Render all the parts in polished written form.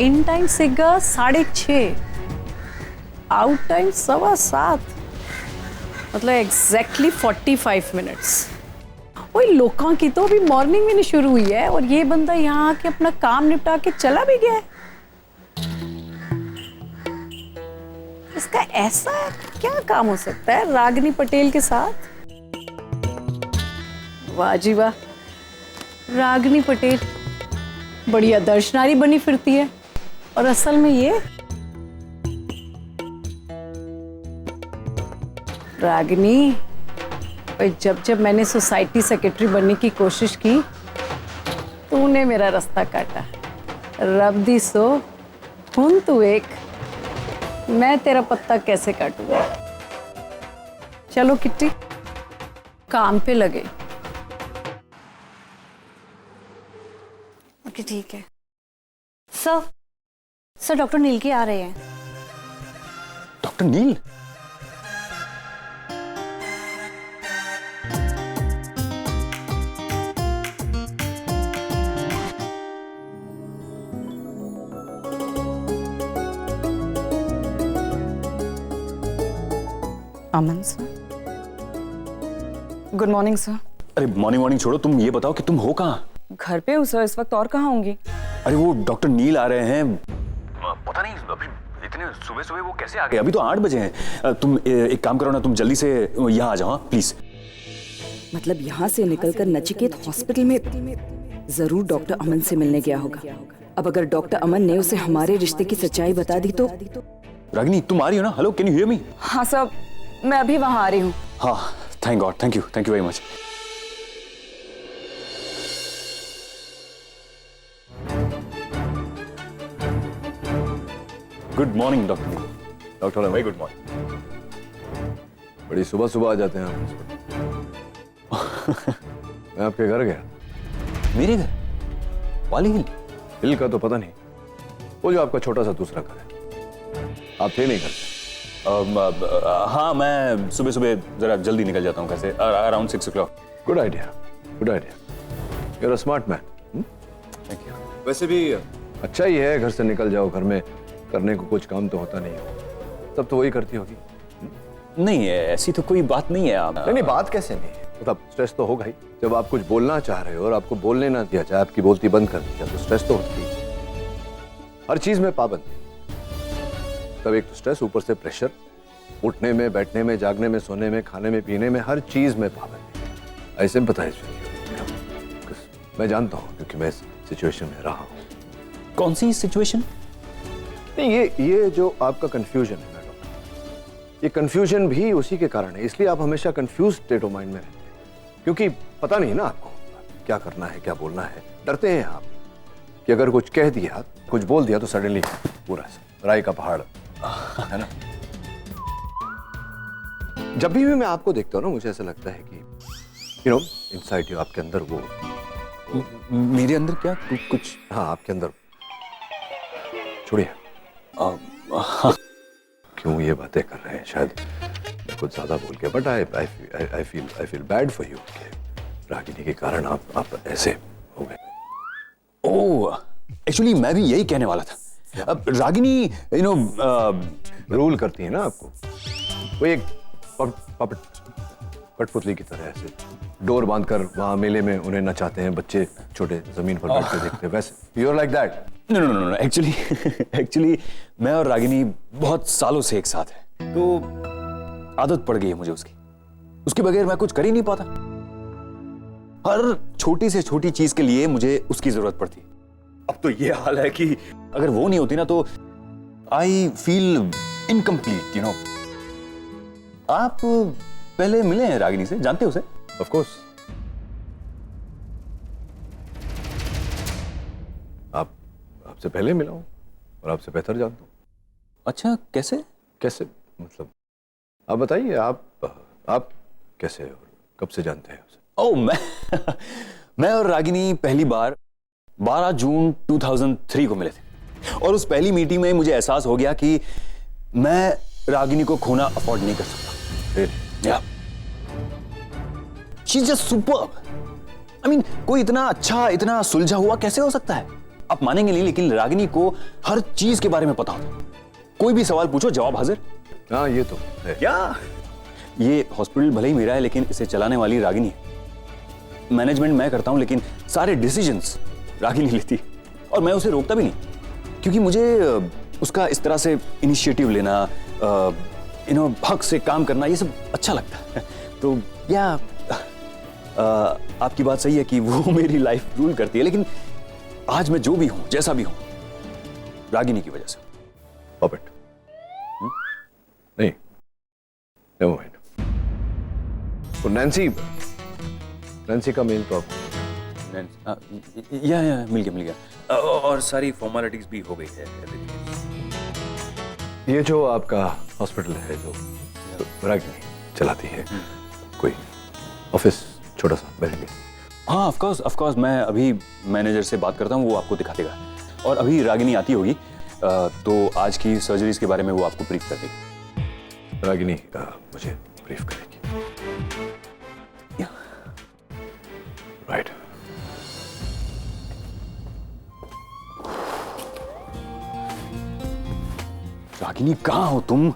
In time सीगा 6:30, out time 7:15, मतलब exactly 45 minutes. वही लोगों की तो अभी मॉर्निंग में नहीं शुरू हुई है और ये बंदा यहाँ आके अपना काम निपटा के चला भी गया है। इसका ऐसा क्या काम हो सकता है रागिनी पटेल के साथ? वाह जी वाह, रागिनी पटेल बड़ी आदर्श नारी बनी फिरती है और असल में ये रागिनी, जब जब मैंने सोसाइटी सेक्रेटरी बनने की कोशिश की तूने मेरा रास्ता काटा। रब दी सो हुन तू एक, मैं तेरा पत्ता कैसे काटूंगा। चलो किट्टी, काम पे लगे। ओके ठीक है। सर डॉक्टर नील के आ रहे हैं। डॉक्टर नील? अमन सर, गुड मॉर्निंग सर। अरे मॉर्निंग छोड़ो, तुम ये बताओ कि तुम हो कहाँ? घर पे हूँ सर इस वक्त, और कहाँ होंगी? अरे वो डॉक्टर नील आ रहे हैं। पता नहीं अभी इतने सुबह सुबह वो कैसे आ गए? अभी तो 8 बजे हैं। तुम एक काम करो ना, तुम जल्दी से यहाँ आ जाओ प्लीज। मतलब यहाँ से निकलकर नचिकेत हॉस्पिटल में जरूर डॉक्टर अमन से मिलने गया होगा। अब अगर डॉक्टर अमन ने उसे हमारे रिश्ते की सच्चाई बता दी तो। रागिनी तुम आ रही हो ना? Hello, can you hear me? हाँ सर, मैं अभी वहाँ आ रही हूँ। हाँ, thank God, thank you very much. Good morning doctor very good morning. बड़ी सुबह सुबह आ जाते हैं आप। मैं आपके घर गया। मेरे घर? वाली हिल? हिल का तो पता नहीं, वो जो आपका छोटा सा दूसरा घर है। आप थे नहीं घर पे? हाँ, मैं सुबह सुबह जरा जल्दी निकल जाता हूँ घर से, around 6 o'clock। Good idea, good idea. You are a smart man. Thank you. वैसे भी अच्छा ही है, घर से निकल जाओ, घर में करने को कुछ काम तो होता नहीं हो, तब तो वही करती होगी। नहीं, ऐसी तो कोई बात नहीं है। नहीं, बात कैसे नहीं है, मतलब स्ट्रेस तो होगा ही। जब आप कुछ बोलना चाह रहे हो और आपको बोलने ना दिया जाए, आपकी बोलती बंद कर दी जाए, तो स्ट्रेस तो होती है। हर चीज में पाबंदी, तब एक तो स्ट्रेस, ऊपर से प्रेशर, उठने में, बैठने में, जागने में, सोने में, खाने में, पीने में, हर चीज में पाबंदी। ऐसे में पता है, मैं जानता हूँ क्योंकि मैं इस सिचुएशन में रहा हूँ। कौन सी सिचुएशन? नहीं, ये जो आपका कंफ्यूजन है ना डॉक्टर, ये कंफ्यूजन भी उसी के कारण है। इसलिए आप हमेशा कंफ्यूज स्टेट ऑफ माइंड में रहते हैं, क्योंकि पता नहीं ना आपको क्या करना है, क्या बोलना है। डरते हैं आप कि अगर कुछ कह दिया, कुछ बोल दिया तो सडनली पूरा राय का पहाड़ है ना। जब भी मैं आपको देखता हूँ ना, मुझे ऐसा लगता है कि यू नो इनसाइड यू, आपके अंदर वो। मेरे अंदर क्या? कुछ? हाँ, आपके अंदर। छोड़िए, क्यों ये बातें कर रहे हैं, शायद कुछ ज्यादा बोल के, but I feel bad for you कि रागिनी के कारण आप ऐसे हो गए। ओह, एक्चुअली मैं भी यही कहने वाला था। अब रागिनी रूल करती है ना आपको, वो एक कठपुतली की तरह ऐसे डोर बांधकर वहां मेले में उन्हें नचाते हैं बच्चे, छोटे जमीन पर बैठ के देखते हैं, वैसे you are like that. No, actually मैं और रागिनी बहुत सालों से एक साथ हैं, तो आदत पड़ गई है मुझे उसके बगैर मैं कुछ कर ही नहीं पाता। हर छोटी से छोटी चीज के लिए मुझे उसकी जरूरत पड़ती है। अब तो ये हाल है कि अगर वो नहीं होती ना तो आई फील इनकम्प्लीट, आप पहले मिले हैं रागिनी से? जानते हो उसे? Of course. आपसे पहले मिला हूं और आपसे बेहतर जानता हूं। अच्छा, कैसे मतलब आप बताइए, आप कैसे और कब से जानते हैं उसे? ओह, मैं और रागिनी पहली बार 12 जून 2003 को मिले थे, और उस पहली मीटिंग में मुझे एहसास हो गया कि मैं रागिनी को खोना अफोर्ड नहीं कर सकता। Yeah. She's just superb. I mean, कोई इतना अच्छा, इतना सुलझा हुआ कैसे हो सकता है? आप मानेंगे नहीं, लेकिन रागिनी को हर चीज के बारे में पता होता। कोई भी सवाल पूछो, जवाब हाजिर। हाँ, ये तो है। क्या? ये हॉस्पिटल भले ही मेरा है, लेकिन इसे चलाने वाली रागिनी है। मैनेजमेंट मैं करता हूं, लेकिन सारे डिसीजंस रागिनी लेती, और मैं उसे रोकता भी नहीं, क्योंकि मुझे उसका इस तरह से इनिशिएटिव लेना, हक से काम करना, ये सब अच्छा लगता है। तो या आपकी बात सही है कि वो मेरी लाइफ रूल करती है, लेकिन आज मैं जो भी हूं, जैसा भी हूं, रागिनी की वजह से। पॉपेट नहीं, नेवर माइंड। तो नैन्सी का मेल तो आपको या मिल गया और सारी फॉर्मेलिटीज भी हो गई है। ये जो आपका हॉस्पिटल है जो रागिनी चलाती है, कोई ऑफिस छोटा सा मेरे लिए? हाँ, ऑफ कोर्स मैं अभी मैनेजर से बात करता हूँ, वो आपको दिखा देगा। और अभी रागिनी आती होगी, तो आज की सर्जरीज के बारे में वो आपको ब्रीफ कर देगी। रागिनी मुझे ब्रीफ करेगी। राइट। रागिनी, कहाँ हो तुम?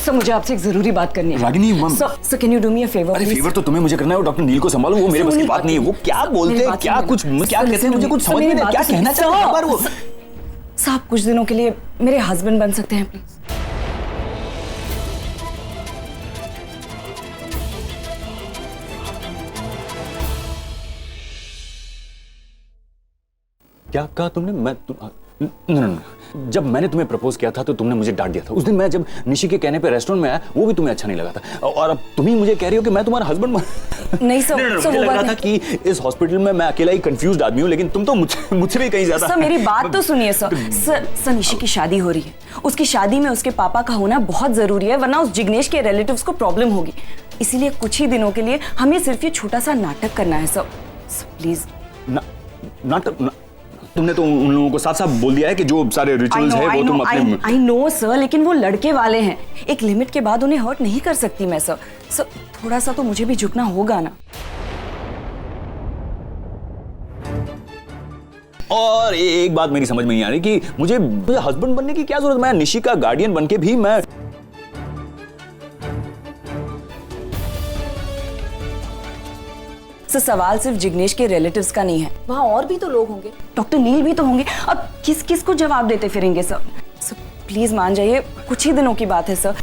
सर, मुझे आपसे एक जरूरी बात करनी है। Ragini, sir, can you do me a favour? अरे फेवर तो तुम्हें मुझे करना है, वो डॉक्टर नील को संभालो, वो मेरे बस की बात नहीं है। वो क्या बोलते हैं, क्या कुछ क्या कहते हैं, मुझे कुछ समझ में नहीं, क्या कहना चाहते हैं वो। साहब, कुछ दिनों के लिए मेरे हस्बैंड बन सकते हैं प्लीज? क्या कहा तुमने? नहीं, जब मैंने तुम्हें प्रपोज किया था तो तुमने मुझे डांट दिया था। उस दिन मैं जब निशी के कहने पे रेस्टोरेंट में आया, वो भी तुम्हें अच्छा नहीं लगा था, और अब तुम ही मुझे कह रही हो कि मैं तुम्हारा हस्बैंड नहीं सर, मुझे लग रहा था कि इस हॉस्पिटल में मैं अकेला ही कंफ्यूज्ड आदमी हूँ, लेकिन तुम तो मुझसे भी कहीं ज्यादा। सर, मेरी बात तो सुनिए सर, निशी की शादी हो रही है। उसकी शादी में उसके पापा का होना बहुत जरूरी है, वरना उस जिग्नेश के रिलेटिव्स को प्रॉब्लम होगी। इसीलिए कुछ ही दिनों के लिए हमें सिर्फ ये छोटा सा नाटक करना है सर, प्लीज। नाटक? तुमने तो उन लोगों को साफ साफ बोल दिया है कि जो सारे रिचुअल्स है वो तुम अपने। आई नो सर, लेकिन वो लड़के वाले हैं, एक लिमिट के बाद उन्हें हर्ट नहीं कर सकती मैं सर। थोड़ा सा तो मुझे भी झुकना होगा ना। और एक बात मेरी समझ में नहीं आ रही कि मुझे हस्बैंड बनने की क्या जरूरत? मैं निशी का गार्डियन बनके भी मैं सवाल सिर्फ जिग्नेश के रिलेटिव्स का नहीं है, वहाँ और भी तो लोग होंगे, डॉक्टर नील भी तो होंगे। अब किस किस को जवाब देते फिरेंगे सर? प्लीज मान जाइए, कुछ ही दिनों की बात है सर।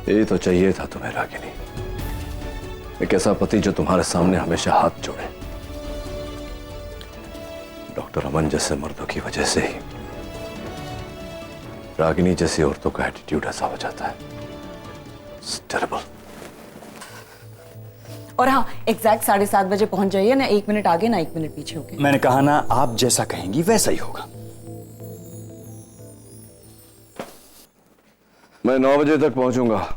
ये तो चाहिए था तुम्हें रागिनी, एक ऐसा पति जो तुम्हारे सामने हमेशा हाथ जोड़े। डॉक्टर अमन जैसे मर्दों की वजह से ही रागिनी जैसी औरतों का एटीट्यूड ऐसा हो जाता है। It's terrible. और हाँ, एग्जैक्ट 7:30 बजे पहुंच जाइए ना, 1 मिनट आगे ना 1 मिनट पीछे होके। मैंने कहा ना, आप जैसा कहेंगी वैसा ही होगा। मैं 9 बजे तक पहुंचूंगा।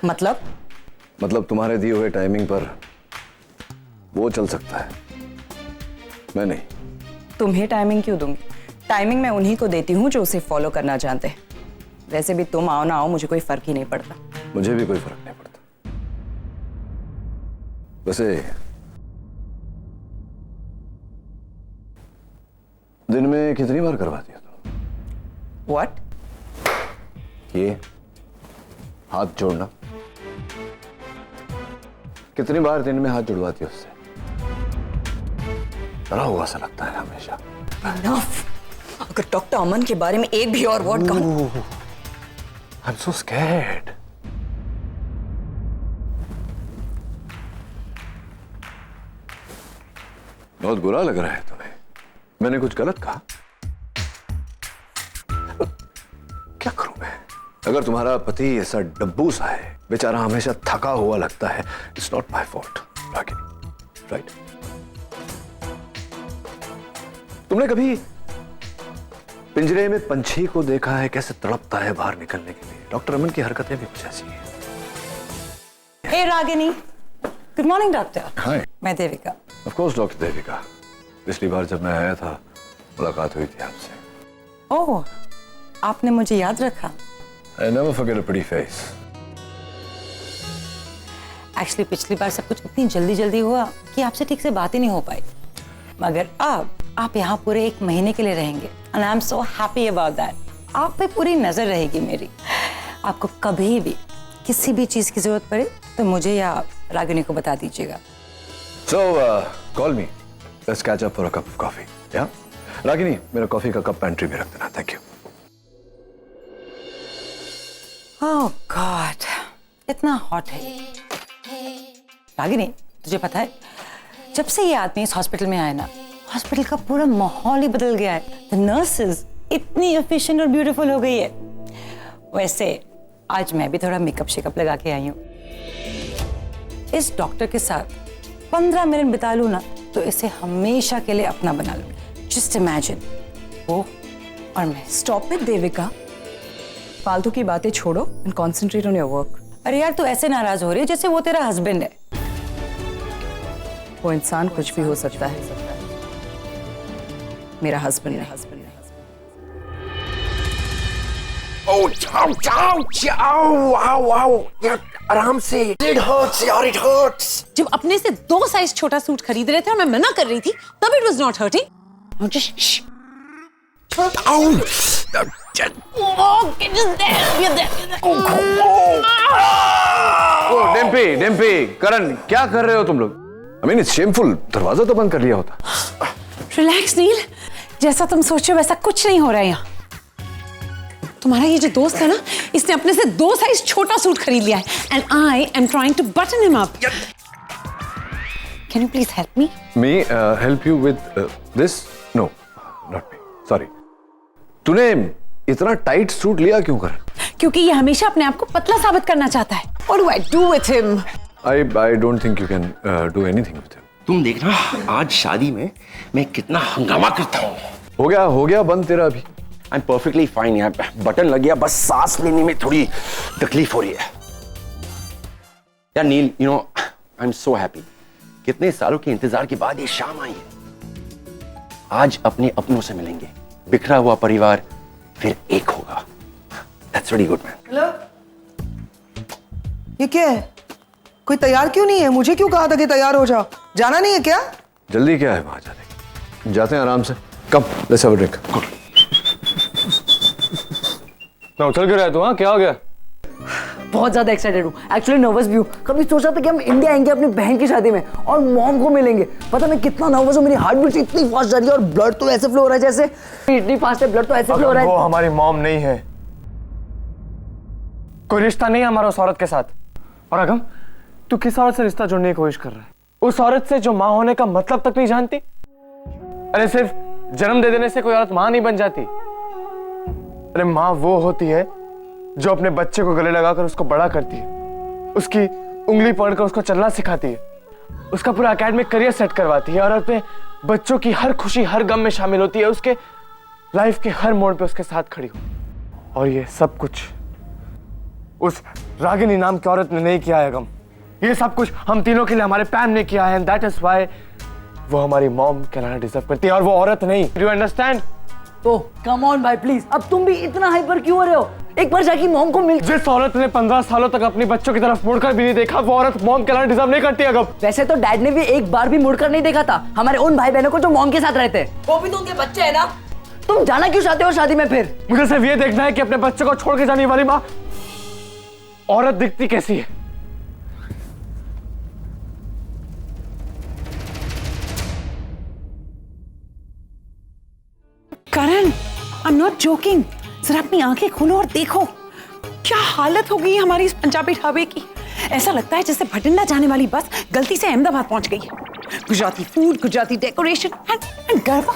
मतलब तुम्हारे दिए हुए टाइमिंग पर वो चल सकता है, मैं नहीं। तुम्हें टाइमिंग क्यों दूंगी? टाइमिंग मैं उन्हीं को देती हूँ जो उसे फॉलो करना जानते हैं। वैसे भी तुम आओ ना आओ, मुझे कोई फर्क ही नहीं पड़ता। मुझे भी कोई फर्क नहीं पड़ता। वैसे दिन में कितनी बार करवाती हो तुम? What? ये हाथ जोड़ना कितनी बार दिन में हाथ जुड़वाती हो उससे? डरा हुआ सा लगता है हमेशा। Enough! अगर डॉक्टर अमन के बारे में एक भी और वर्ड कहूं। I'm so scared. बहुत बुरा लग रहा है तुम्हें। मैंने कुछ गलत कहा? क्या करूं मैं? अगर तुम्हारा पति ऐसा डब्बू सा है, बेचारा हमेशा थका हुआ लगता है, it's not my fault Ragini, right? तुमने कभी पिंजरे में पंछी को देखा है कैसे तड़पता है बाहर निकलने के लिए? डॉक्टर अमन की हरकतें भी कुछ ऐसी हैं। हे रागिनी, गुड मॉर्निंग डॉक्टर। हाय। मैं Devika. Of course doctor Devika, पिछली बार जब मैं आया था मुलाकात हुई थी आपसे। ओह, आपने मुझे याद रखा। I never forget a pretty face. Actually पिछली बार सब कुछ इतनी जल्दी जल्दी हुआ कि आपसे ठीक से बात ही नहीं हो पाई, मगर अब आप यहाँ पूरे 1 महीने के लिए रहेंगे and I am so happy about that. आप पे पूरी नजर रहेगी मेरी। आपको कभी भी किसी भी चीज की जरूरत पड़े तो मुझे या रागिनी को बता दीजिएगा। So call me. Let's catch up for a cup of coffee. Yeah? Ragini, मेरा कॉफी का कप पेंट्री में रख देना। Thank you. ओह गॉड, इतना हॉट है। रागिनी, तुझे पता है जब से ये आदमी इस हॉस्पिटल में आया ना, हॉस्पिटल का पूरा माहौल ही बदल गया है। द नर्सेस इतनी एफिशिएंट और ब्यूटीफुल हो गई है। वैसे आज मैं भी थोड़ा मेकअप शेकअप लगा के आई हूँ। इस डॉक्टर के साथ 15 मिनट बिता लूँ ना तो इसे हमेशा के लिए अपना बना लूँ। जस्ट इमेजिन, वो और मैं। स्टॉप इट देविका, फालतू की बातें छोड़ो and concentrate on your work. अरे यार, तू ऐसे नाराज हो रही है जैसे वो तेरा हस्बैंड है। वो इंसान कुछ भी हो सकता है, मेरा हस्बैंड है। Oh, ciao, ciao, ciao, wow, wow. यार आराम से। It hurts, यार, it hurts. जब अपने से 2 साइज छोटा सूट खरीद रहे थे और मैं मना कर रही थी, तब it was not hurting. Just Dimpy, Karan, क्या कर रहे हो तुम लोग? I mean, it's shameful. दरवाजा तो बंद कर लिया होता। रिलैक्स नील, जैसा तुम सोचो वैसा कुछ नहीं हो रहा है यहाँ। तुम्हारा ये जो दोस्त है ना, इसने अपने से 2 साइज छोटा सूट खरीद लिया है and I am trying to button him up. Can you please help me? Me help you with this? No, not me. Sorry. तूने इतना टाइट सूट लिया क्यों कर? क्योंकि ये हमेशा अपने आप को पतला साबित करना चाहता है। What do I do with him? I don't think you can do anything with him. तुम देखना आज शादी में मैं कितना हंगामा करता हूँ। हो गया बंद तेरा अभी। I'm perfectly fine यार, बटन लग गया, बस सांस लेने में थोड़ी तकलीफ हो रही है। यार नील, you know, I'm so happy. कितने सालों के इंतजार के बाद ये शाम आई है। आज अपने अपनों से मिलेंगे, बिखरा हुआ परिवार फिर एक होगा। That's really good, man. Hello, ये क्या है? कोई तैयार क्यों नहीं है? मुझे क्यों कहा था कि तैयार हो जाओ? जाना नहीं है क्या? जल्दी क्या है वहां जाने की? जाते हैं आराम से। कम, let's have a drink. मैं उछल क्यों रहा है तू? हाँ, क्या हो गया? बहुत ज्यादा एक्साइटेड हूँ, एक्चुअली नर्वस भी हूँ। कभी सोचा था कि हम इंडिया आएंगे अपनी बहन की शादी में और मॉम को मिलेंगे। पता मैं कितना नर्वस हूँ, मेरी हार्ट बीट इतनी फास्ट जा रही है और ब्लड तो ऐसे फ्लो हो रहा है जैसे इतनी फास्ट है, ब्लड तो ऐसे फ्लो हो रहा है। वो हमारी मॉम नहीं है, कोई रिश्ता नहीं है हमारा उस औरत के साथ। और अगम, तू किस औरत से रिश्ता जोड़ने की कोशिश कर रहा है? उस औरत से जो माँ होने का मतलब तक नहीं जानती? अरे सिर्फ जन्म दे देने से कोई औरत माँ नहीं बन जाती। अरे माँ वो होती है जो अपने बच्चे को गले लगाकर उसको बड़ा करती है, उसकी उंगली पकड़कर उसको चलना सिखाती है, उसका पूरा एकेडमिक करियर सेट करवाती है और अपने बच्चों की हर खुशी हर गम में शामिल होती है, उसके लाइफ के हर मोड़ पे उसके साथ खड़ी हो। और ये सब कुछ उस रागिनी नाम की औरत ने नहीं किया है गम। ये सब कुछ हम तीनों के लिए हमारे पैम ने किया है, दैट इज व्हाई वो हमारी मॉम कहलाना डिजर्व करती है और वो औरत नहीं। Do you understand? तो कम ऑन भाई प्लीज, अब तुम भी इतना हाइपर क्यों हो रहे हो? एक बार जाके मॉम को मिल। जिस औरत ने 15 सालों तक अपने बच्चों की तरफ मुड़कर भी नहीं देखा, वो औरत मॉम कहलाना डिजर्व नहीं करती अगम। वैसे तो डैड ने भी एक बार भी मुड़कर नहीं देखा था हमारे उन भाई बहनों को जो मॉम के साथ रहते हैं। वो भी तो उनके बच्चे है ना। तुम जाना क्यों चाहते हो शादी में फिर? मुझे सिर्फ ये देखना है कि अपने बच्चे को छोड़ के जाने वाली माँ औरत दिखती कैसी है। करण, आई एम नॉट जोकिंग। जरा अपनी आंखें खोलो और देखो क्या हालत हो गई है हमारी इस पंजाबी ढाबे की। ऐसा लगता है जैसे भटिंडा जाने वाली बस गलती से अहमदाबाद पहुंच गई है। Gujarati food, Gujarati decoration and garba.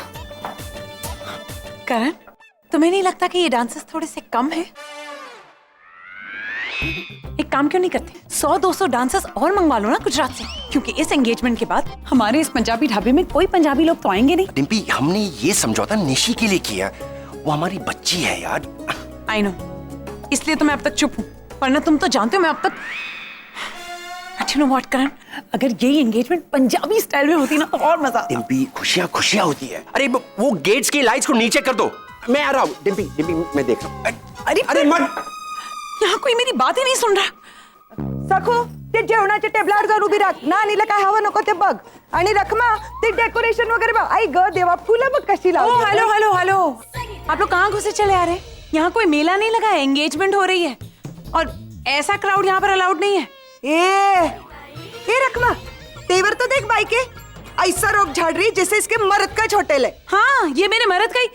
Karan, तुम्हें नहीं लगता कि ये डांसेस थोड़े से कम है? एक काम क्यों नहीं करते, 100-200 डांसर्स और मंगवा लो ना गुजरात से, क्योंकि इस एंगेजमेंट के बाद हमारे इस पंजाबी ढाबे में कोई पंजाबी लोग तो आएंगे नहीं। डिम्पी, हमने ये समझौता निशी के लिए किया, वो हमारी बच्ची है यार। आई नो, इसलिए तो मैं अब तक चुप हूँ, वरना तुम तो जानते हो मैं अब तक बट यू नो व्हाट करण, अगर यही एंगेजमेंट पंजाबी स्टाइल में होती ना तो और मजा आता। डिम्पी खुशियां खुशियां होती है। अरे वो गेट्स की लाइट्स को नीचे कर दो, मैं आ रहा हूँ। डिम्पी डिम्पी मैं देख रहा हूँ। अरे मत, यहाँ कोई मेरी बात ही नहीं सुन रहा। सखो ते जेवणाचे टेबलार जाऊन उभी राख ना, नीला काय हवं नको ते बघ, आणि रखमा ते डेकोरेशन वगैरे बघ। आई ग देवा, फुलं बघ कशी लावली। हेलो हेलो हेलो, आप लोग कहाँ घुसे चले आ रहे हैं? यहाँ कोई मेला नहीं लगा है, एंगेजमेंट हो रही है और ऐसा क्राउड यहाँ पर अलाउड नहीं है। ए रखमा, तेवर तो देख भाई के, ऐसा रोक झाड़ रही जैसे इसके मर्द का होटल है। हाँ, ये मेरे मर्द का ही,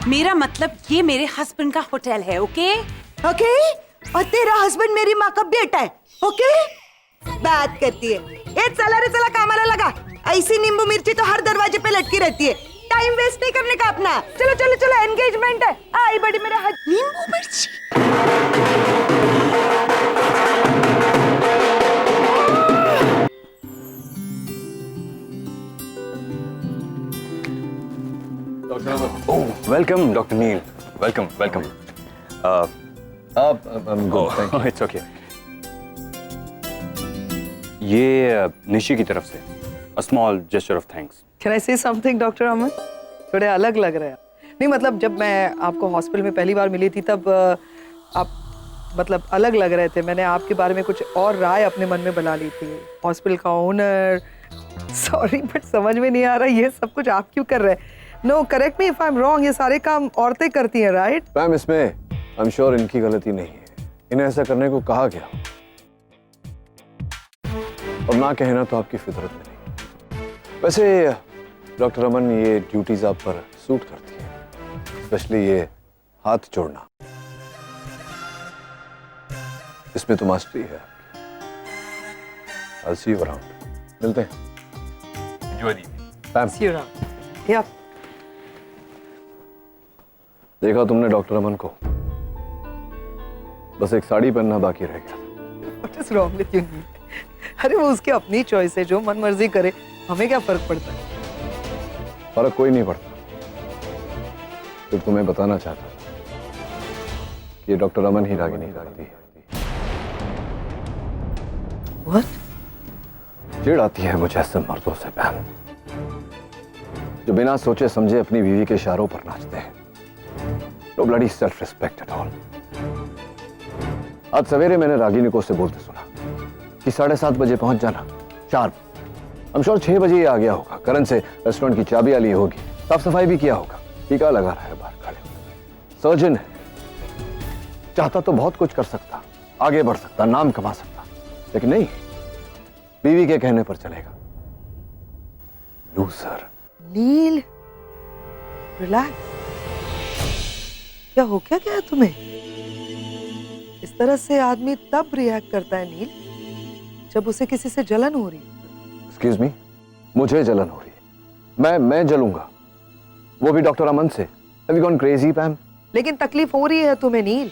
मेरा मतलब ये मेरे हस्बैंड का होटल है। ओके ओके, और तेरा हस्बैंड मेरी माँ का बेटा है। ओके, बात करती है। ए चला रे चला, कामाला लगा। ऐसी नींबू मिर्ची तो हर दरवाजे पे लटकी रहती है, टाइम वेस्ट नहीं करने का अपना। चलो चलो चलो, एंगेजमेंट है। आई बड़ी मेरा नींबू मिर्ची। Welcome doctor Neel, welcome welcome. It's okay. ये निशी की तरफ से a small gesture of thanks. Can I say something doctor अमन? थोड़े अलग लग रहे हैं। नहीं मतलब जब मैं आपको हॉस्पिटल में पहली बार मिली थी तब आप मतलब अलग लग रहे थे। मैंने आपके बारे में कुछ और राय अपने मन में बना ली थी। हॉस्पिटल का ओनर, सॉरी बट समझ में नहीं आ रहा ये सब कुछ आप क्यों कर रहे हैं। No correct me if I am wrong, ये सारे काम औरतें करती हैं राइट? मैम इसमें आई एम श्योर इनकी गलती नहीं है, इन्हें ऐसा करने को कहा गया और ना कहना तो आपकी फितरत में नहीं। वैसे डॉक्टर अमन, ये ड्यूटीज आप पर सूट करती है, स्पेशली ये हाथ जोड़ना, इसमें तो मास्टरी है आपकी। I'll see you around. मिलते हैं। Enjoy the ma'am. See you around. Yeah. देखा तुमने डॉक्टर अमन को, बस एक साड़ी पहनना बाकी रह गया। What is wrong with you? अरे वो उसकी अपनी चॉइस है, जो मन मर्जी करे, हमें क्या फर्क पड़ता है? फर्क कोई नहीं पड़ता। तो तुम्हें बताना चाहता कि ये डॉक्टर अमन ही रागिनी करती है। What? चिढ़ आती है मुझे ऐसे मर्दों से बहन, जो बिना सोचे समझे अपनी बीवी के इशारों पर नाचते हैं। No bloody self-respect at all. आज सवेरे मैंने रागिनी को उससे बोलते सुना कि 7:30 बजे पहुंच जाना, शार्प। I'm sure 6 बजे ही आ गया होगा। करण से रेस्टोरेंट की चाबियां ली होगी, साफ सफाई भी किया होगा, टीका लगा रहा है बाहर खड़े। सर्जन है, चाहता तो बहुत कुछ कर सकता, आगे बढ़ सकता, नाम कमा सकता, लेकिन नहीं, बीवी के कहने पर चलेगा। लूजर। नील, रिलैक्स। क्या हो क्या गया तुम्हें? इस तरह से आदमी तब रिएक्ट करता है नील, जब उसे किसी से जलन हो रही है। एक्सक्यूज मी, मुझे जलन हो रही है? मैं जलूंगा, वो भी डॉक्टर अमन से? Have you gone crazy, पैम? लेकिन तकलीफ हो रही है तुम्हें नील।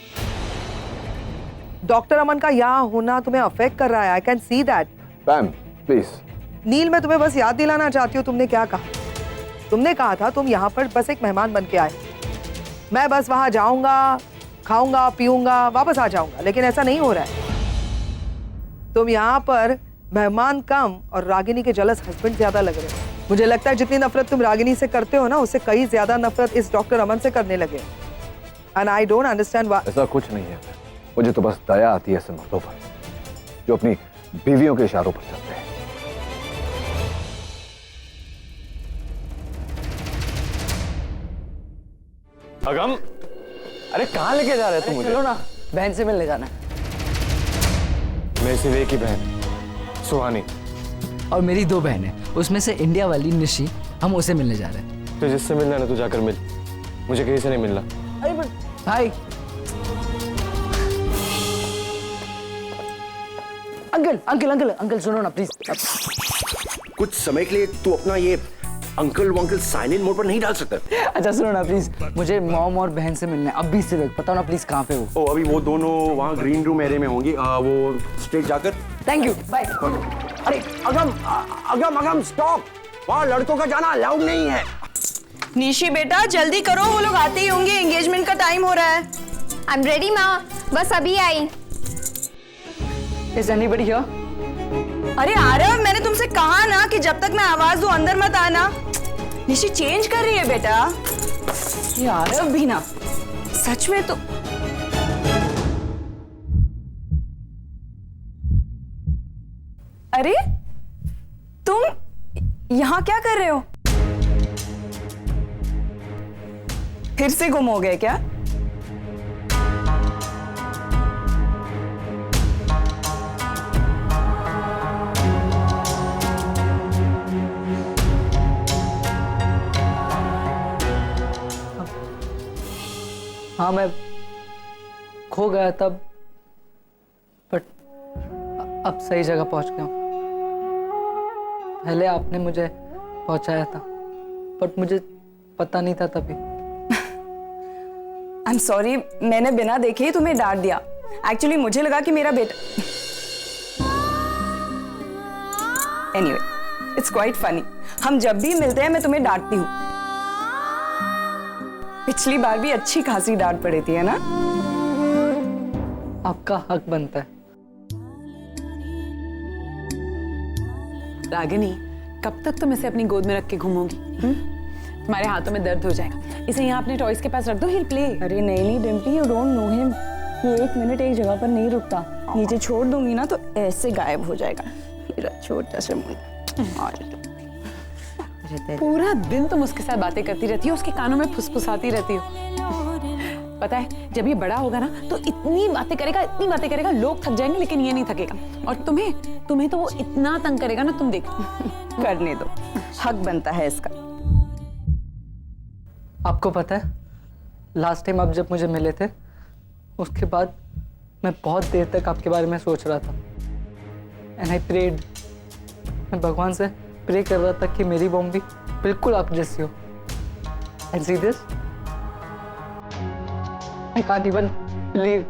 डॉक्टर अमन का यहाँ होना तुम्हें अफेक्ट कर रहा है। I can see that. Pam please. Neel, मैं तुम्हें बस याद दिलाना चाहती हूँ, तुमने क्या कहा। तुमने कहा था तुम यहाँ पर बस एक मेहमान बन के आए, मैं बस वहां जाऊंगा, खाऊंगा, पीऊंगा, वापस आ जाऊंगा, लेकिन ऐसा नहीं हो रहा है। तुम यहाँ पर मेहमान कम और रागिनी के जलस हस्बैंड ज्यादा लग रहे हो। मुझे लगता है जितनी नफरत तुम रागिनी से करते हो ना, उससे कई ज्यादा नफरत इस डॉक्टर अमन से करने लगे। And I don't understand why. ऐसा कुछ नहीं है, मुझे तो बस दया आती है ऐसे मर्दों पर जो अपनी बीवियों के इशारों पर चलते हैं। अगम, अरे कहाँ लेके जा रहे तुम मुझे? चलो ना, बहन से मिलने जाना है। मेरी सिर्फ एक ही बहन, सुहानी। और मेरी 2 बहनें, उसमें से इंडिया वाली निशी, हम उसे मिलने जा रहे हैं। तो जिससे मिलना है ना, तू जाकर मिल, मुझे कहीं से नहीं मिलना। अरे भाई, अंकल अंकल अंकल अंकल सुनो ना प्लीज। कुछ समय के लिए तू अपना ये अंकल वंकल साइलेंट मोड पर नहीं डाल सकता। अच्छा सुनो ना प्लीज, मुझे मॉम और बहन से मिलना है अभी से। बताओ ना प्लीज कहाँ पे हो? अभी वो दोनों वहाँ ग्रीन रूम एरिया में होंगी, वो स्ट्रेट जाकर। Thank you, bye. अरे अगम अगम अगम स्टॉप, वहाँ लड़कों का जाना अलाउड नहीं है। निशी बेटा जल्दी करो, वो लोग आते ही होंगे, एंगेजमेंट का टाइम हो रहा है। आई एम रेडी माँ, बस अभी आई। Is anybody here? अरे आरव, मैंने तुमसे कहा ना कि जब तक मैं आवाज दूं अंदर मत आना। निशी चेंज कर रही है बेटा। ये आरव भी ना, सच में तो। अरे तुम यहां क्या कर रहे हो? फिर से गुम हो गए क्या? हाँ, मैं खो गया तब, बट अब सही जगह पहुंच गया हूँ। पहले आपने मुझे पहुंचाया था, बट मुझे पता नहीं था तभी। आई एम सॉरी, मैंने बिना देखे ही तुम्हें डांट दिया। एक्चुअली मुझे लगा कि मेरा बेटा। Anyway, it's quite funny. हम जब भी मिलते हैं मैं तुम्हें डांटती हूँ। पिछली बार भी अच्छी खासी डांट पड़ी थी, है ना? आपका हक बनता है। रागिनी, कब तक तुम इसे अपनी गोद में रख के घूमोगी? तुम्हारे हाथों में दर्द हो जाएगा। इसे यहाँ अपने टॉयज के पास रख दो, he'll play। अरे नहीं डिम्पली, यू डोंट नो हिम। ये 1 मिनट एक जगह पर नहीं रुकता। नीचे छोड़ दूंगी ना तो ऐसे गायब हो जाएगा मेरा छोटा सा मुंडा। पूरा दिन तुम उसके साथ बातें करती रहती हो, उसके कानों में फुसफुसाती रहती हो। पता है, जब ये बड़ा होगा ना तो इतनी बातें करेगा, लोग थक जाएंगे लेकिन ये नहीं थकेगा। और तुम्हें तो वो इतना तंग करेगा ना, तुम देखो। करने दो, हक बनता है इसका। आपको पता है, लास्ट टाइम आप जब मुझे मिले थे, उसके बाद मैं बहुत देर तक आपके बारे में सोच रहा था। एंड आई प्रेड, मैं भगवान से प्रे कर रहा था कि मेरी बॉम भी बिल्कुल आप जैसी हो। And see this, I can't even believe.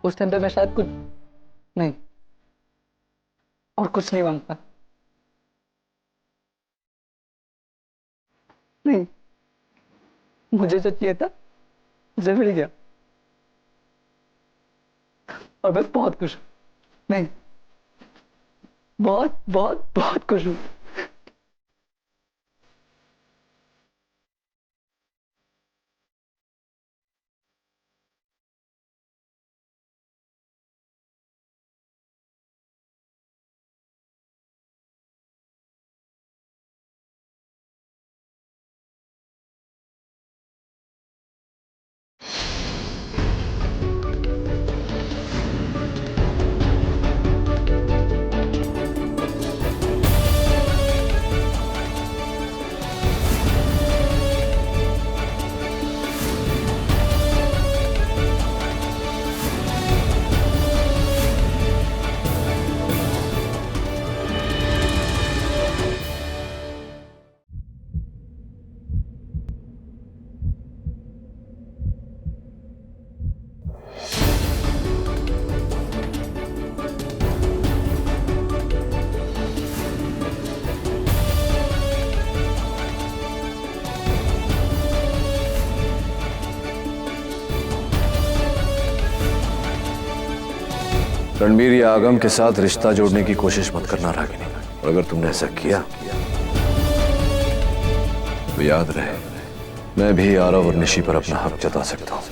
उस टाइम पे मैं शायद कुछ नहीं, और कुछ नहीं मांगता। नहीं, मुझे जो चाहिए था मुझे मिल गया, और मैं बहुत खुश हूं। नहीं, बहुत बहुत बहुत खुश हूं। रणबीर या आगम के साथ रिश्ता जोड़ने की कोशिश मत करना रागिनी। और अगर तुमने ऐसा किया तो याद रहे, मैं भी आरव और निशी पर अपना हक जता सकता हूं।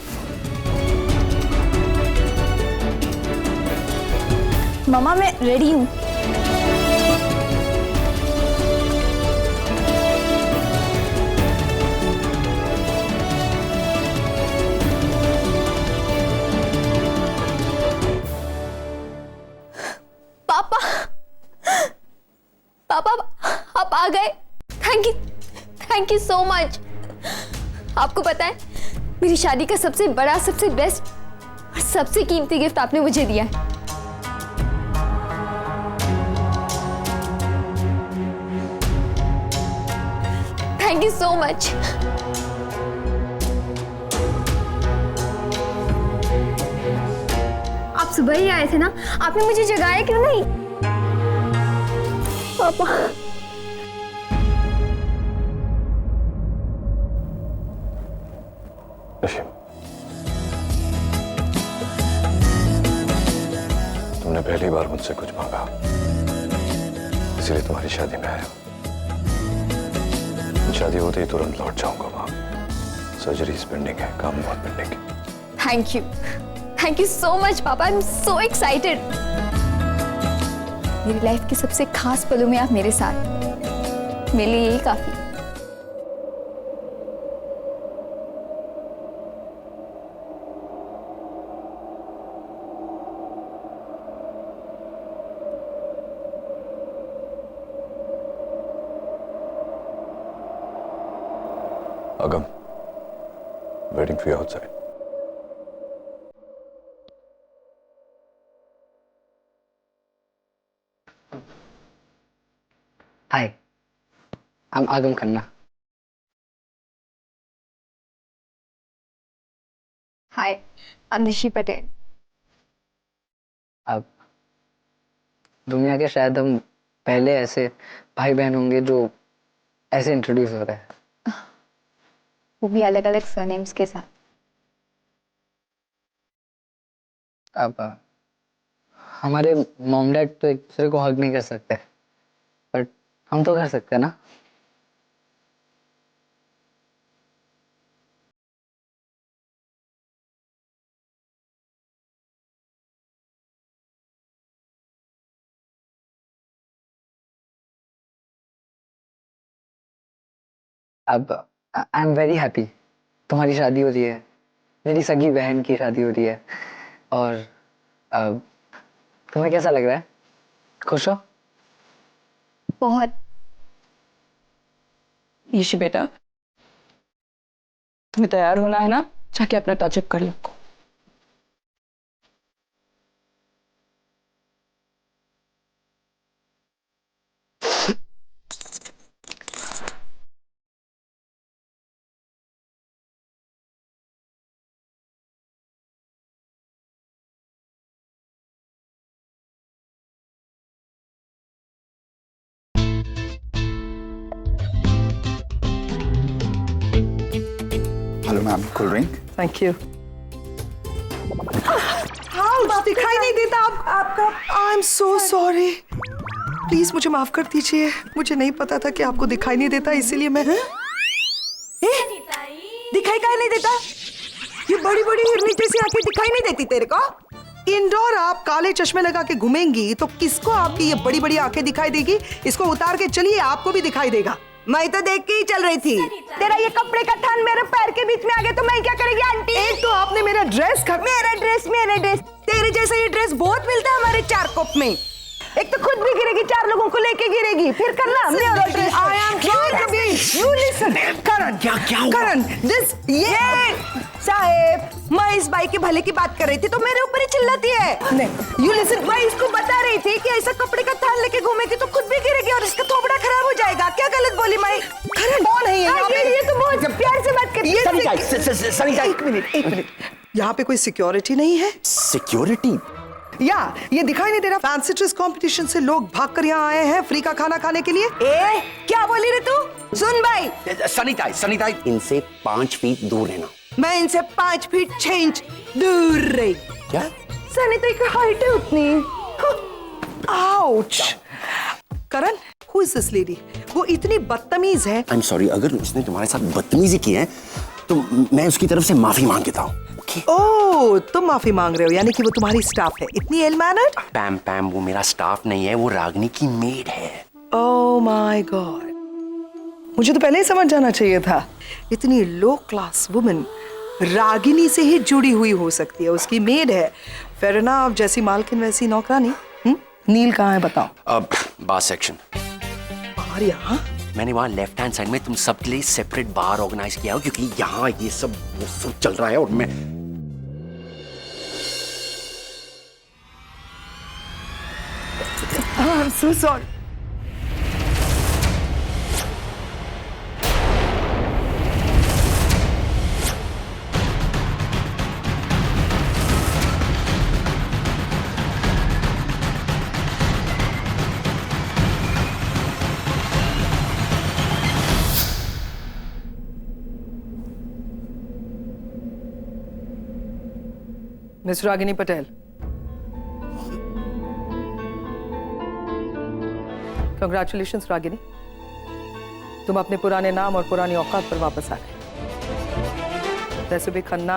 मामा, मैं रेडी हूँ। पापा, पापा, आप आ गए। Thank you so much. आपको पता है, मेरी शादी का सबसे बड़ा, सबसे बेस्ट और सबसे कीमती गिफ्ट आपने मुझे दिया है। Thank you so much. आप सुबह ही आए थे ना, आपने मुझे जगाया क्यों नहीं? पापा, तुमने पहली बार मुझसे कुछ मांगा, इसलिए तुम्हारी शादी में आया हूं। शादी होते ही तुरंत लौट जाऊंगा वहां। सर्जरी पेंडिंग है, काम बहुत पेंडिंग है। थैंक यू सो मच पापा, आई एम सो एक्साइटेड। मेरी लाइफ के सबसे खास पलों में आप मेरे साथ, मेरे लिए यही काफी है। Agam, waiting for you outside. Hi, I'm Agam Khanna. Hi, I'm Nishi Patel. अब दुनिया के शायद हम पहले ऐसे भाई बहन होंगे जो ऐसे इंट्रोड्यूस हो रहे हैं, वो भी अलग अलग सरनेम्स के साथ। अब हमारे मॉम डैड तो एक दूसरे को हग नहीं कर सकते, बट हम तो कर सकते हैं ना। अब आई एम वेरी हैप्पी, तुम्हारी शादी हो रही है, मेरी सगी बहन की शादी हो रही है। और अब तुम्हें कैसा लग रहा है? खुश हो? बहुत। ईशी बेटा, तुम्हें तैयार होना है ना, जाके अपना टचअप कर लो। Hello ma'am, cold drink. Thank you. हाँ, दिखाई नहीं देता आपका। I am so sorry, please मुझे माफ कर दीजिए। मुझे नहीं पता था कि आपको दिखाई नहीं देता, इसीलिए मैं दिखाई काहे नहीं देता? ये बड़ी बड़ी हिरनी जैसी आंखें दिखाई नहीं देती तेरे को? इंडोर आप काले चश्मे लगा के घूमेंगी तो किसको आपकी ये बड़ी बड़ी आंखें दिखाई देगी? इसको उतार के चलिए, आपको भी दिखाई देगा। मैं तो देख के ही चल रही थी। तेरा ये कपड़े का थान मेरे पैर के बीच में आ गया तो मैं क्या करेगी आंटी? एक तो आपने मेरा ड्रेस मेरा ड्रेस तेरे जैसा ये ड्रेस बहुत मिलता है हमारे चार कोप में। एक तो खुद भी गिरेगी, चार लोगों को लेके गिरेगी, फिर करना हमने और dress. I am trying to be. You listen, Karan. क्या हुआ? Karan, this ये साहेब, मैं इस बाई के भले की बात कर रही थी तो मेरे ऊपर ही चिल्लाती है। नहीं, you listen. मैं इसको बता रही थी कि ऐसा कपड़े का थान लेके घूमेगी तो खुद भी गिरेगी और इसका थोबड़ा खराब हो जाएगा। क्या गलत बोली मैं? Karan, कौन है ये तो बहुत प्यार से बात करती है। एक मिनट। यहाँ पे कोई सिक्योरिटी नहीं है? सिक्योरिटी? या ये दिखाई नहीं दे रहा फैंसी ड्रेस कंपटीशन से लोग भागकर यहाँ आए हैं फ्री का खाना खाने के लिए? क्या बोली रे तू? सुन भाई, सनीताई, इनसे 5 फीट दूर रहना। मैं इनसे 5 फीट 6 इंच दूर रही। क्या? सनीताई की हाइट है उतनी। Ouch. Karan, who is this lady? वो इतनी बदतमीज है। आई एम सॉरी, अगर उसने तुम्हारे साथ बदतमीजी की है तो मैं उसकी तरफ से माफी मांग लेता हूँ। ओह, तुम माफी मांग रहे हो, यानी कि वो तुम्हारी स्टाफ है। इतनी इल मैनर्ड? पैम, वो मेरा स्टाफ नहीं है, वो रागनी की मेड है। ओह माय गॉड, मुझे तो पहले ही समझ जाना चाहिए था। इतनी लो क्लास वुमन रागिनी से ही जुड़ी हुई हो सकती है, उसकी मेड है। फेयर इनफ, जैसी मालकिन वैसी नौकरानी। नील कहाँ है बताओ? अब बार सेक्शन। बाहर यहाँ? मैंने वहाँ लेफ्ट हैंड साइड में तुम सब के लिए सेपरेट बार ऑर्गेनाइज किया हो, क्योंकि यहाँ ये सब वो सब चल रहा है और मैं I'm so sorry. Miss Ragini Patel, congratulations Ragini, तुम अपने पुराने नाम और पुरानी औकात पर वापस आ गए। वैसे भी खन्ना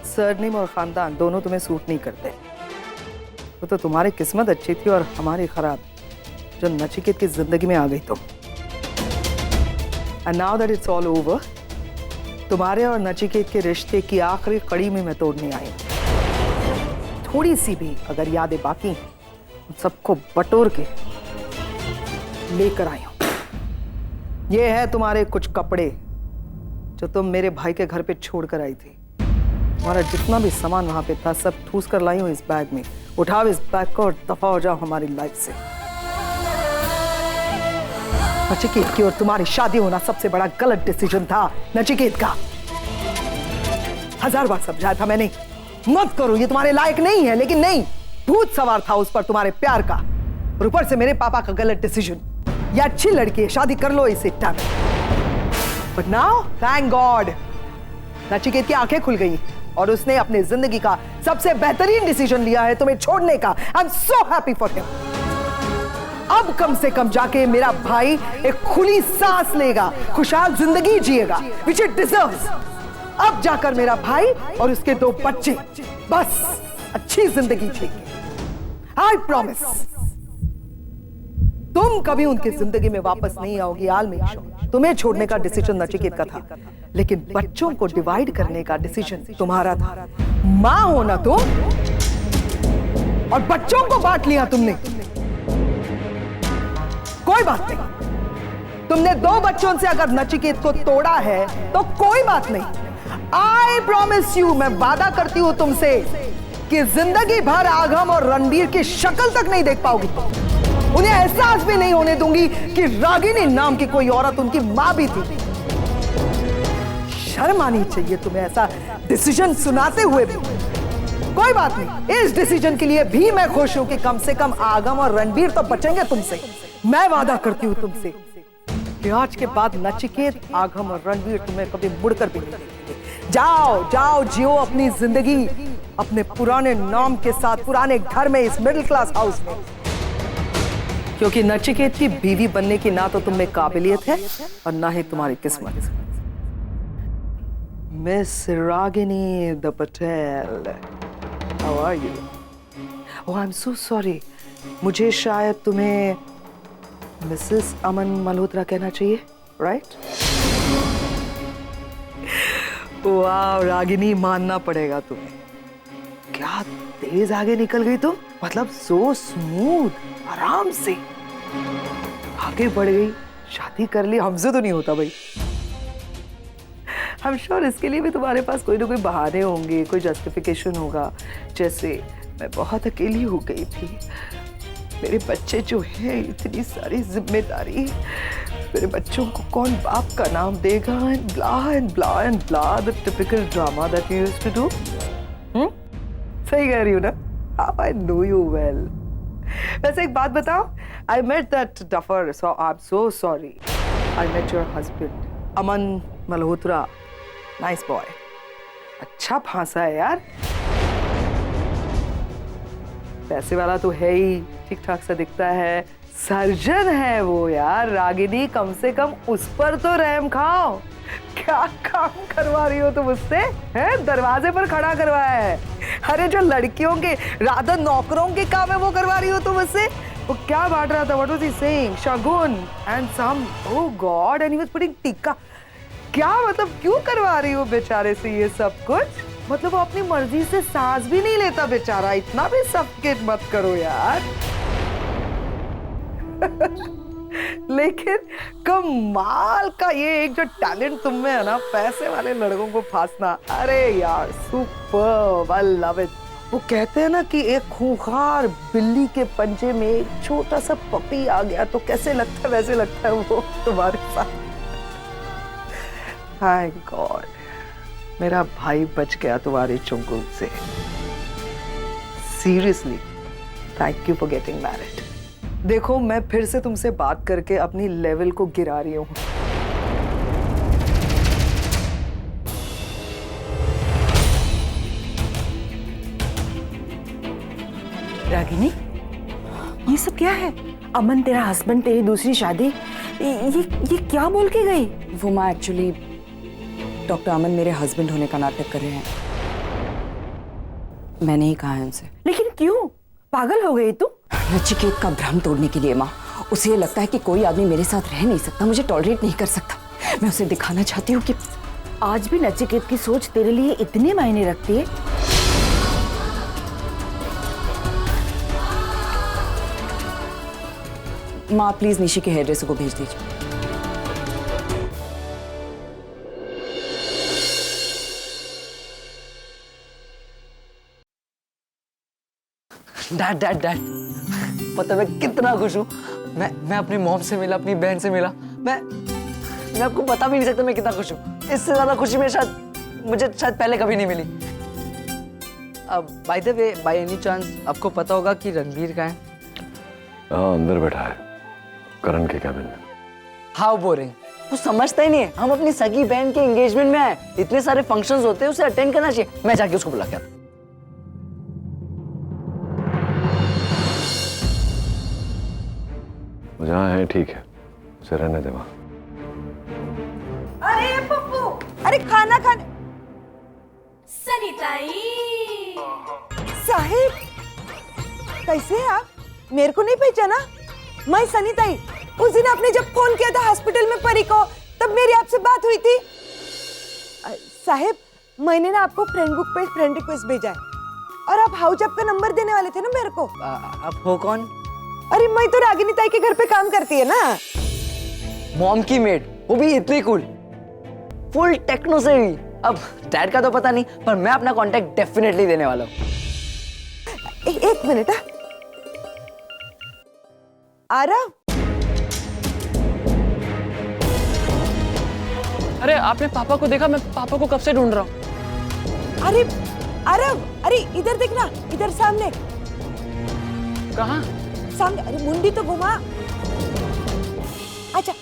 सरनेम और खानदान दोनों तुम्हें सूट नहीं करते। वो तो तुम्हारी किस्मत अच्छी थी और हमारी खराब, जो नचिकेत की जिंदगी में आ गई तुम। And now that it's all over, तुम्हारे और नचिकेत के रिश्ते की आखिरी कड़ी में मैं तोड़ने आई हूं। थोड़ी सी भी अगर यादें बाकी हैं, उन सबको बटोर के लेकर आई हूं। ये है तुम्हारे कुछ कपड़े जो तुम मेरे भाई के घर पे छोड़ कर आई थी। तुम्हारा जितना भी सामान वहां पे था सब ठूस कर लाई हूं इस बैग में। उठाओ इस बैग को और दफा हो जाओ हमारी लाइफ से। नचिकेत की और तुम्हारी शादी होना सबसे बड़ा गलत डिसीजन था नचिकेत का। 1000 बार समझाया था मैंने, मत करो, ये तुम्हारे लायक नहीं है, लेकिन नहीं, भूत सवार था उस पर तुम्हारे प्यार का। और ऊपर से मेरे पापा का गलत डिसीजन। ये अच्छी लड़की है, शादी कर लो इसे time. But now thank God Nachiket की आंखें खुल गई और उसने अपने जिंदगी का सबसे बेहतरीन डिसीजन लिया है तुम्हें छोड़ने का। आई am so happy for him. अब कम से कम जाके मेरा भाई एक खुली सांस लेगा, खुशहाल जिंदगी जिएगा, which it deserves। अब जाकर मेरा भाई और उसके 2 बच्चे बस अच्छी जिंदगी जिएंगे। I promise. तुम कभी उनकी जिंदगी में वापस नहीं आओगी। आल मेक श्योर। तुम्हें छोड़ने का डिसीजन नचिकेत का था, लेकिन बच्चों को डिवाइड करने का डिसीजन तुम्हारा था। मां हो ना तुम, और बच्चों को बांट लिया तुमने। कोई बात नहीं, तुमने 2 बच्चों से अगर नचिकेत को तोड़ा है तो कोई बात नहीं। आई प्रॉमिस यू, मैं वादा करती हूं तुमसे कि जिंदगी भर आगम और रणबीर की शक्ल तक नहीं देख पाओगी। उन्हें एहसास भी नहीं होने दूंगी कि रागिनी नाम की कोई औरत उनकी मां भी थी। शर्म आनी चाहिए तुम्हें ऐसा डिसीजन सुनाते हुए भी। कोई बात नहीं, इस डिसीजन के लिए भी मैं खुश हूं कि कम से कम आगम और रणबीर तो बचेंगे तुमसे। मैं वादा करती हूं तुमसे कि आज के बाद नचिकेत, आगम और रणबीर तुम्हें कभी मुड़कर भी नहीं देखेंगे। जाओ जाओ, जियो अपनी जिंदगी अपने पुराने नाम के साथ, पुराने घर में, इस मिडिल क्लास हाउस में। क्योंकि नचिकेत की बीवी बनने की ना तो तुम में काबिलियत है और ना ही तुम्हारी किस्मत। Miss Ragini the Patel, how are you? Oh I am so sorry, मुझे शायद तुम्हें मिसेस अमन मल्होत्रा कहना चाहिए, राइट? वाह रागिनी, मानना पड़ेगा तुम्हें। क्या तेज आगे निकल गई तुम, मतलब सो स्मूथ, आराम से आगे बढ़ गई, शादी कर ली। हमसे तो नहीं होता भाई। आई एम श्योर इसके लिए भी तुम्हारे पास कोई ना कोई बहाने होंगे, कोई जस्टिफिकेशन होगा। जैसे मैं बहुत अकेली हो गई थी, मेरे बच्चे जो हैं, इतनी सारी जिम्मेदारी, मेरे बच्चों को कौन बाप का नाम देगा, and blah and blah and blah, the typical drama that you used to do. सही कह रही हूँ ना? How I know you well. वैसे एक बात बताओ, I met that duffer, so I am so sorry. I met your husband Aman Malhotra, nice boy, अच्छा फांसा है यार, पैसे वाला तो है ही, ठीक ठाक सा दिखता है, सर्जन है वो यार। रागिनी, कम से कम उस पर तो रहम खाओ। क्या काम करवा रही हो तुम उससे, हैं? दरवाजे पर खड़ा करवाया है। अरे जो लड़कियों के, राधा नौकरों के काम है वो करवा रही हो तुम उससे। वो क्या बांट रहा था? What was he saying? Shagun and some, oh God, and he was putting tikka. क्या मतलब, क्यों करवा रही हो बेचारे से ये सब कुछ? मतलब वो अपनी मर्जी से सांस भी नहीं लेता बेचारा, इतना भी सफोकेट मत करो यार। लेकिन कमाल का ये एक जो टैलेंट तुम में है ना, पैसे वाले लड़कों को फांसना, अरे यार सुपर, आई लव इट। वो कहते हैं ना कि एक खूंखार बिल्ली के पंजे में एक छोटा सा पपी आ गया तो कैसे लगता है, वैसे लगता है वो तुम्हारे साथ। थैंक गॉड मेरा भाई बच गया तुम्हारे चुंगल से। Seriously thank you for getting married. देखो मैं फिर से तुमसे बात करके अपनी लेवल को गिरा रही हूँ। रागिनी, ये सब क्या है? अमन तेरा हस्बैंड, तेरी दूसरी शादी, ये क्या बोल के गई? वो माँ एक्चुअली डॉक्टर अमन मेरे हस्बैंड होने का नाटक कर रहे हैं। मैंने ही कहा है उनसे। लेकिन क्यों? पागल हो गई तू? नचिकेत का भ्रम तोड़ने के लिए माँ। उसे ये लगता है कि कोई आदमी मेरे साथ रह नहीं सकता, मुझे टॉलरेट नहीं कर सकता। मैं उसे दिखाना चाहती हूँ कि आज भी नचिकेत की सोच तेरे लिए इतने मायने रखती है? माँ प्लीज निशी के हेयर ड्रेसर को भेज दीजिए। डैड डैड डैड, पता मैं कितना खुश हूँ। मैं अपनी मॉम से मिला, अपनी बहन से मिला। मैं आपको बता भी नहीं सकता मैं कितना खुश हूँ। इससे ज्यादा खुशी मुझे शायद पहले कभी नहीं मिली। अब by the way, by any chance आपको पता होगा कि रणबीर कहाँ है? हाँ, अंदर बैठा है करण के कैबिन में। हाउ बोरिंग, वो समझता ही नहीं है। हम अपनी सगी बहन के एंगेजमेंट में आए, इतने सारे फंक्शंस होते हैं, उसे अटेंड करना चाहिए। मैं जाके उसको बुला के आता हूं। जहाँ है ठीक है, उसे रहने दे वहां। अरे पप्पू, अरे खाना खाने। साहिब, कैसे हैं आप? मेरे को नहीं पहचाना? मैं सनीताई। उस दिन आपने जब फोन किया था हॉस्पिटल में परी को, तब मेरी आपसे बात हुई थी। साहिब, मैंने ना आपको फ्रेंड बुक पे फ्रेंड रिक्वेस्ट भेजा है, और आप हाउस का नंबर देने वाले थे ना मेरे को। आप हो कौन? अरे मैं तो रागिनी ताई के घर पे काम करती है ना। मॉम की मेड, वो भी इतनी कूल, फुल टेक्नो से भी। अब डैड का तो पता नहीं, पर मैं अपना कांटेक्ट डेफिनेटली देने वाला हूँ। एक मिनट। आरव, अरे आपने पापा को देखा? मैं पापा को कब से ढूंढ रहा हूँ। अरे आरव, अरे इधर देखना, इधर सामने। कहाँ? सामने। अरे मुंडी तो घुमा। अच्छा,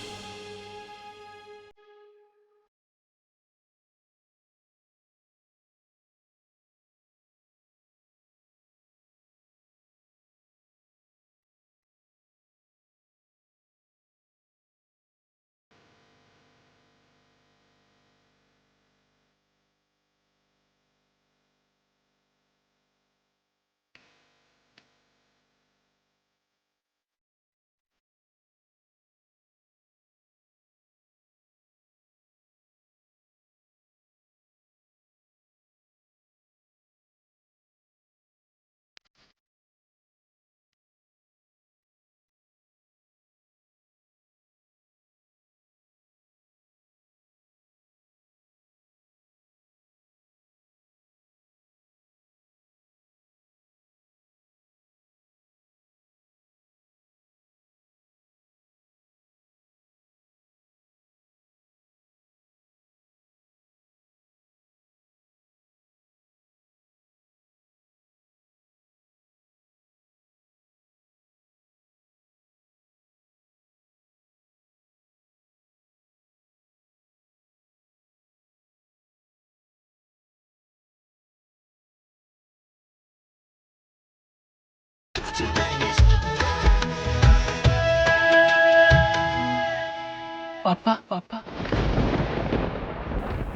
पापा पापा,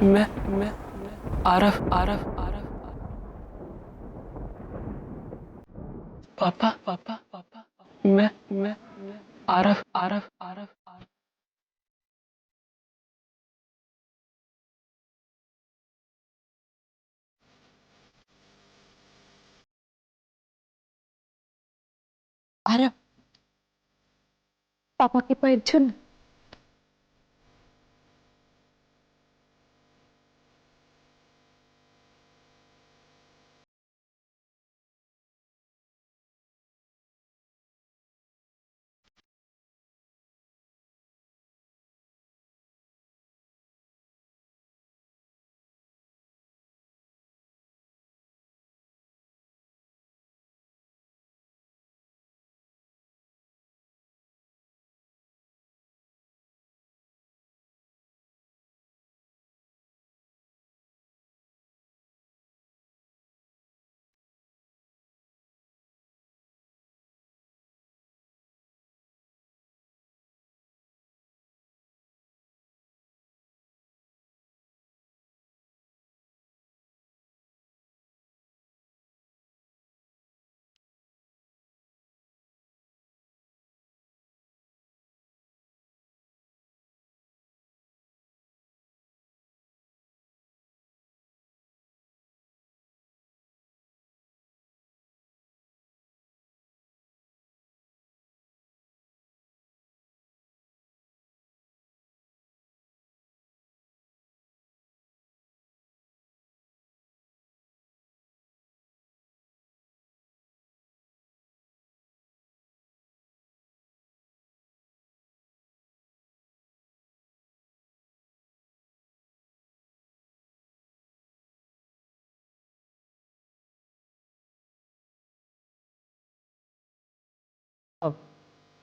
मैं आरव आरव आरव पापा पापा पापा, मैं आरव आरव आरव आरव। आरव, पापा के पैर छूना।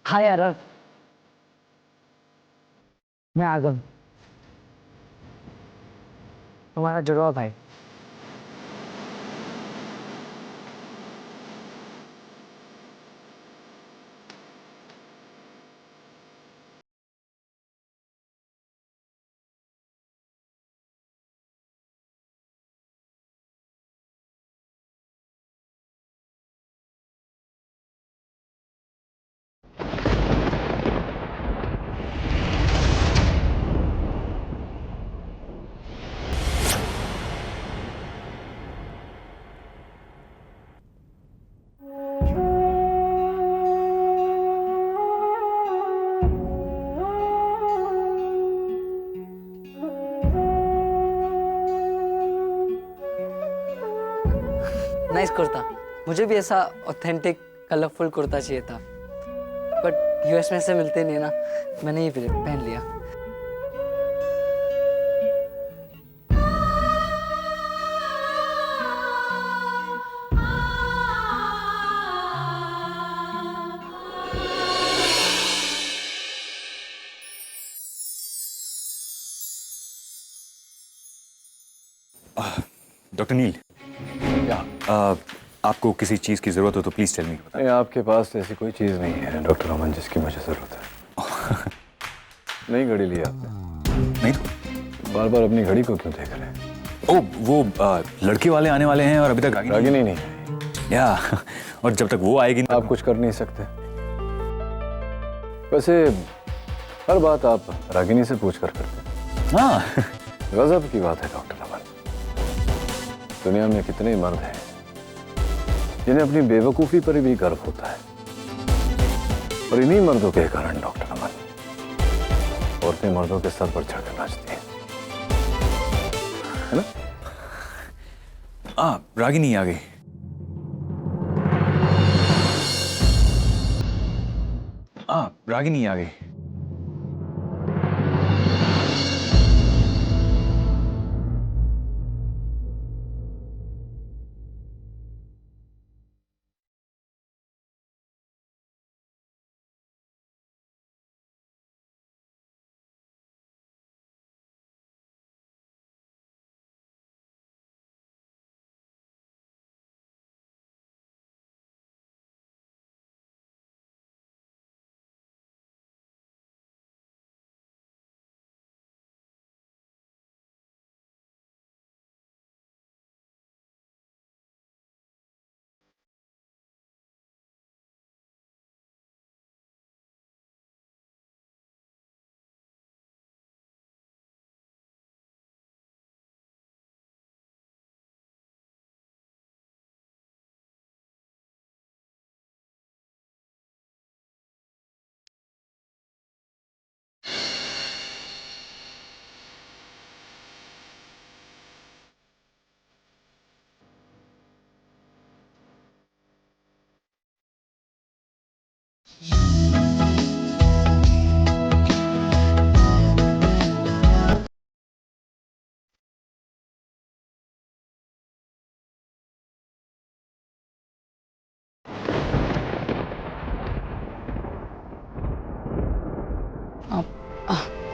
हाँ यार, मैं आ गया। तुम्हारा जुड़वा भाई। नाइस कुर्ता। मुझे भी ऐसा ऑथेंटिक कलरफुल कुर्ता चाहिए था, बट यूएस में से मिलते नहीं ना, मैंने ये पहन लिया। डॉक्टर नील, आपको किसी चीज की जरूरत हो तो प्लीज टेल मी। नहीं, आपके पास ऐसी कोई चीज नहीं है डॉक्टर अमन जिसकी मुझे जरूरत है। नहीं घड़ी लिया आपने? नहीं तो बार बार अपनी घड़ी को क्यों देख रहे हैं? ओ वो लड़के वाले आने वाले हैं और अभी तक रागिनी नहीं है। या और जब तक वो आएगी आप कुछ कर नहीं सकते। वैसे हर बात आप रागिनी से पूछ कर करते हैं। हाँ गजब की बात है डॉक्टर अमन। दुनिया में कितने मर्द हैं जिन्हें अपनी बेवकूफी पर भी गर्व होता है, और इन्हीं मर्दों के कारण डॉक्टर अमन औरतें मर्दों के सर पर चढ़कर नाचती हैं, है ना? रागिनी आ गई। रागिनी आ गई।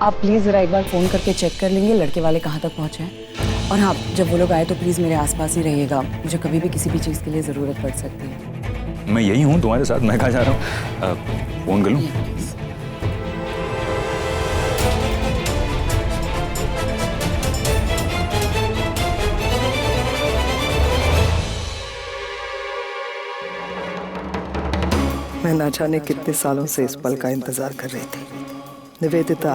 आप प्लीज़ ज़रा एक बार फ़ोन करके चेक कर लेंगे लड़के वाले कहाँ तक पहुँचे हैं। और हाँ, जब वो लोग आए तो प्लीज़ मेरे आसपास ही रहिएगा, मुझे कभी भी किसी भी चीज़ के लिए ज़रूरत पड़ सकती है। मैं यही हूँ तुम्हारे साथ। मैं कहाँ जा रहा हूँ? फोन कर लूँ? मैं ना जाने कितने सालों से इस पल का इंतजार कर रही थी। निवेदिता,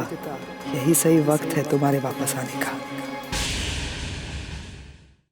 यही सही वक्त है तुम्हारे वापस आने का।